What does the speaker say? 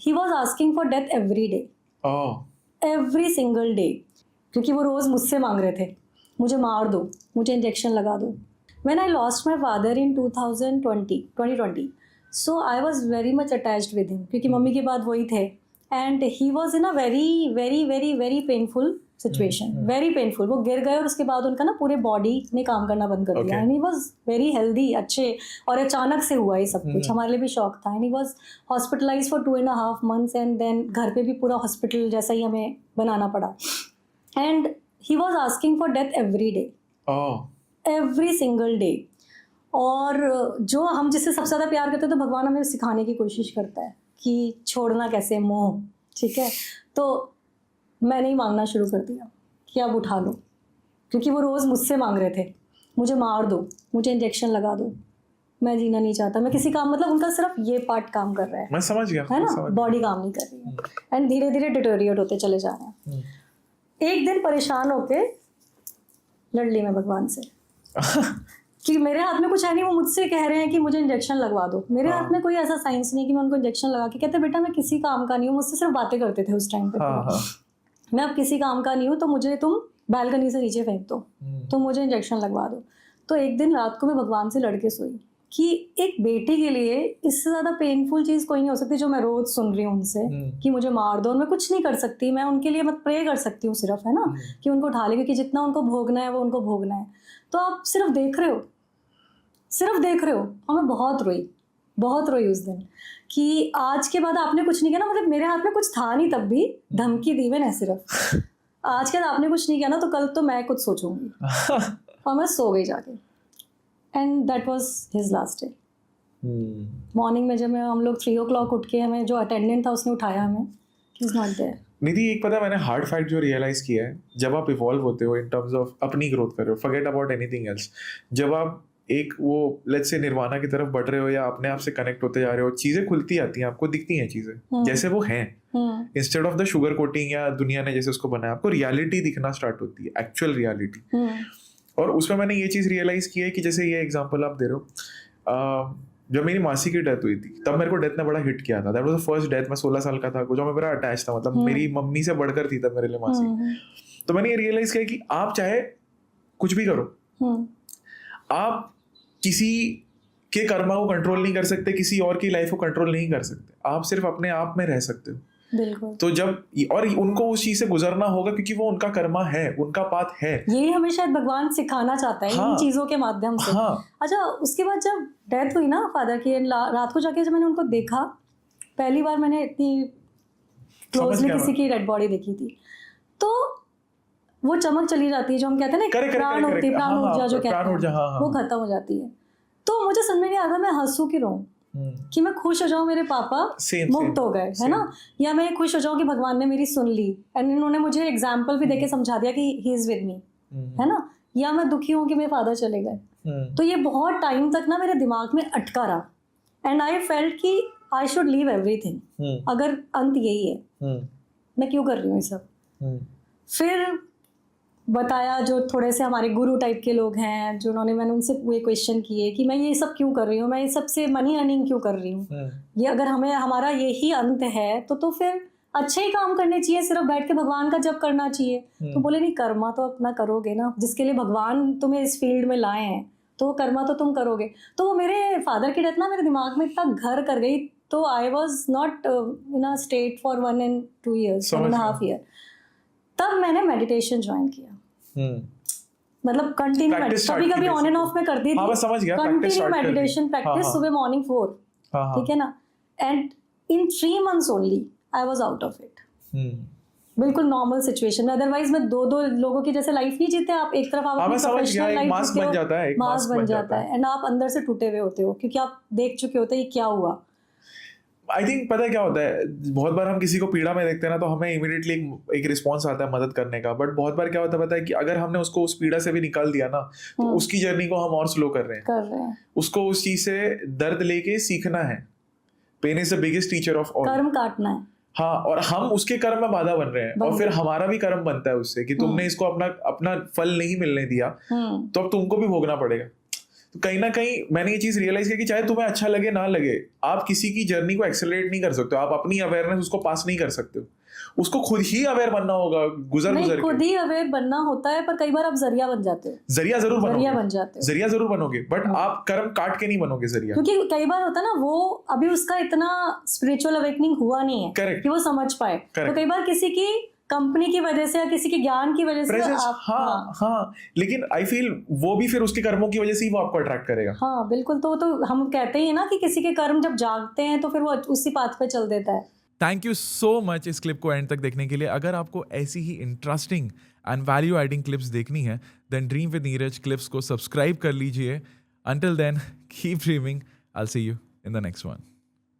He was asking for death every day, every single day, क्योंकि वो रोज़ मुझसे मांग रहे थे, मुझे मार दो, मुझे इंजेक्शन लगा दो. When I lost my father in 2020, so I was very much attached with him, क्योंकि मम्मी के बाद वही थे, and he was in a very painful situation, very painful. वो गिर गए और उसके बाद उनका ना पूरे बॉडी ने काम करना बंद कर दिया, and he was very healthy, अच्छे, और अचानक से हुआ ये सब कुछ, हमारे लिए भी शॉक था, and he was hospitalized for 2.5 months, and then घर पे भी पूरा हॉस्पिटल जैसा ही हमें बनाना पड़ा, and he was asking for death every day. Every single day. और जो हम जिससे सबसे ज़्यादा प्यार करते हैं तो भगवान हमें सिखाने की कोशिश करता है कि छोड़ना कैसे मोह, ठीक है. तो मैंने ही मांगना शुरू कर दिया कि अब उठा लो, क्योंकि वो रोज़ मुझसे मांग रहे थे, मुझे मार दो, मुझे इंजेक्शन लगा दो, मैं जीना नहीं चाहता, मैं किसी काम, मतलब उनका सिर्फ ये पार्ट काम कर रहा है, मैं समझ गया, है ना, बॉडी काम नहीं कर रही है, एंड धीरे धीरे डिटोरिएट होते चले जा रहे हैं. एक दिन परेशान होके लड़ ली मैं भगवान से कि मेरे हाथ में कुछ है नहीं, वो मुझसे कह रहे हैं कि मुझे इंजेक्शन लगवा दो, मेरे हाथ में कोई ऐसा साइंस नहीं कि मैं उनको इंजेक्शन लगा के, कहते बेटा मैं किसी काम का नहीं हूँ, मुझसे सिर्फ बातें करते थे उस टाइम पे, मैं अब किसी काम का नहीं हूँ, तो मुझे तुम बैल्कनी से नीचे फेंक दो, तो मुझे इंजेक्शन लगवा दो. तो एक दिन रात को मैं भगवान से लड़के सोई कि एक बेटी के लिए इससे ज़्यादा पेनफुल चीज़ कोई नहीं हो सकती जो मैं रोज़ सुन रही हूँ उनसे, कि मुझे मार दो, और मैं कुछ नहीं कर सकती, मैं उनके लिए मत प्रे कर सकती हूँ सिर्फ, है ना, कि उनको उठा ले, क्योंकि जितना उनको भोगना है वो उनको भोगना है. तो आप सिर्फ देख रहे हो, सिर्फ देख रहे हो. और मैं बहुत रोई उस दिन कि आज के बाद आपने कुछ नहीं किया ना, मतलब मेरे हाथ में कुछ था नहीं तब भी, धमकी दी मैंने सिर्फ, आज के बाद आपने कुछ नहीं किया ना तो कल तो मैं कुछ सोचूंगी. और मैं सो गई जाके, and that was his last day. Morning में जब हम लोग 3 o'clock उठ के, हमें जो अटेंडेंट था उसने उठाया हमें, ही इज नॉट देयर. निधि, एक पता है मैंने हार्ड फैक्ट जो रियलाइज किया है, जब आप इवॉल्व होते हो इन टर्म्स ऑफ अपनी ग्रोथ कर रहे हो, फॉरगेट अबाउट एनीथिंग एल्स, जब आप एक वो लेट्स से निर्वाणा की तरफ बढ़ रहे हो या अपने आप से कनेक्ट होते जा रहे हो, चीजें खुलती आती हैं, आपको दिखती हैं चीजें जैसे वो हैं, instead of the sugar coating या दुनिया ने जैसे उसको बनाया, आपको रियलिटी दिखना स्टार्ट होती है, एक्चुअल रियलिटी. और उसमें मैंने ये चीज रियलाइज की है कि जैसे ये एग्जांपल आप दे रहे हो, जब मेरी मासी की डेथ हुई थी तब मेरे को डेथ ने बड़ा हिट किया था. That was the first death. मैं 16 साल का था, जो मैं मेरा अटैच था, मतलब मेरी मम्मी से बढ़कर थी तब मेरे लिए मासी. तो मैंने ये रियलाइज किया कि आप चाहे कुछ भी करो, आप किसी के कर्मा को कंट्रोल नहीं कर सकते, किसी और की लाइफ को कंट्रोल नहीं कर सकते, आप सिर्फ अपने आप में रह सकते हो. बिल्कुल. तो जब, और उनको उस चीज से गुजरना होगा क्योंकि वो उनका कर्मा है, उनका पाथ है. यही हमें शायद भगवान सिखाना चाहता है इन चीजों के माध्यम से. अच्छा, उसके बाद जब डेथ हुई ना फादर की, रात को जाके जब मैंने उनको देखा, पहली बार मैंने इतनी क्लोजली किसी की डेड बॉडी देखी थी, तो वो चमक चली जाती है जो हम कहते हैं ना, प्राण होती है, प्राण ऊर्जा जो कहते हैं, वो खत्म हो जाती है. तो मुझे समझ में नहीं आता मैं हंसू की रहूं, कि मैं खुश हो जाऊं मेरे पापा मुक्त हो गए, है ना, या मैं खुश हो जाऊं कि भगवान ने मेरी सुन ली, एंड इन्होंने मुझे एग्जाम्पल भी देके समझा दिया कि ही इज विद मी, है ना, या मैं दुखी हूं कि मेरे फादर चले गए. तो ये बहुत टाइम तक ना मेरे दिमाग में अटका रहा, एंड आई फेल्ट कि आई शुड लीव एवरीथिंग, अगर अंत यही है मैं क्यों कर रही हूँ ये सब. फिर बताया जो थोड़े से हमारे गुरु टाइप के लोग हैं, जो उन्होंने, मैंने उनसे ये क्वेश्चन किए कि मैं ये सब क्यों कर रही हूँ, मैं ये सबसे मनी अर्निंग क्यों कर रही हूँ, ये अगर हमारा यही अंत है तो फिर अच्छे ही काम करने चाहिए, सिर्फ बैठ के भगवान का जप करना चाहिए. तो बोले नहीं, कर्मा तो अपना करोगे ना, जिसके लिए भगवान तुम्हें इस फील्ड में लाए हैं, तो वो कर्मा तो तुम करोगे. तो वो मेरे फादर की डेथ ना मेरे दिमाग में इतना घर कर गई, तो I was not in a state for 1 and 2 years, 1.5 year. तब मैंने मेडिटेशन ज्वाइन किया, मतलब कंटिन्यू, कभी ऑन एंड ऑफ में करती थी, कंटिन्यू मेडिटेशन प्रैक्टिस, सुबह मॉर्निंग 4, ठीक है ना, and in 3 months only I was out of it. बिल्कुल नॉर्मल सिचुएशन में, अदरवाइज मैं 2 लोगों की जैसे लाइफ नहीं जीते आप, एक तरफ आप अपनी प्रोफेशनल लाइफ मास्क बन जाता है, मास्क बन जाता है, एंड आप अंदर से टूटे हुए होते हो क्योंकि आप देख चुके होते हैं ये क्या हुआ. आई थिंक पता है क्या होता है, बहुत बार हम किसी को पीड़ा में देखते हैं ना तो हमें इमीडिएटली एक रिस्पॉन्स आता है मदद करने का, बट बहुत बार क्या होता है पता है कि अगर हमने उसको उस पीड़ा से भी निकाल दिया ना, तो उसकी जर्नी को हम और स्लो कर रहे हैं. उसको उस चीज से दर्द लेके सीखना है. Pain is the biggest teacher of all. कर्म काटना है. हाँ, और हम उसके कर्म में बाधा बन रहे हैं, और फिर हमारा भी कर्म बनता है उससे कि तुमने इसको अपना फल नहीं मिलने दिया, तो अब तुमको भी भोगना पड़ेगा. तो कहीं ना कहीं मैंने ये चीज रियलाइज किया कि चाहे तुम्हें अच्छा लगे ना लगे, आप किसी की जर्नी को एक्सेलरेट नहीं कर सकते हो, आप अपनी अवेयरनेस उसको पास नहीं कर सकते हो, उसको खुद ही अवेयर बनना होगा गुजर खुद ही अवेयर बनना होता है, पर कई बार आप जरिया बन जाते हो। जरिया जरूर जरिया जरूर बनोगे, बट आप कर्म काट के नहीं बनोगे जरिया। क्योंकि कई बार होता है ना, वो अभी उसका इतना स्पिरिचुअल अवेकनिंग हुआ नहीं है Correct. कि वो समझ पाए। तो कई बार किसी की कंपनी की वजह से या किसी के ज्ञान की वजह से हाँ, लेकिन आई फील वो भी फिर उसके कर्मों की वजह से ही वो आपको अट्रैक्ट करेगा। हाँ बिल्कुल, तो हम कहते ही है ना कि किसी के कर्म जब जागते हैं तो फिर वो उसी पाथ पे चल देता है। थैंक यू सो मच इस क्लिप को एंड तक देखने के लिए। अगर आपको ऐसी ही interesting and value adding clips देखनी है then dream with Neeraj clips को सब्सक्राइब कर लीजिए। Until then keep dreaming, I will see you in the next one.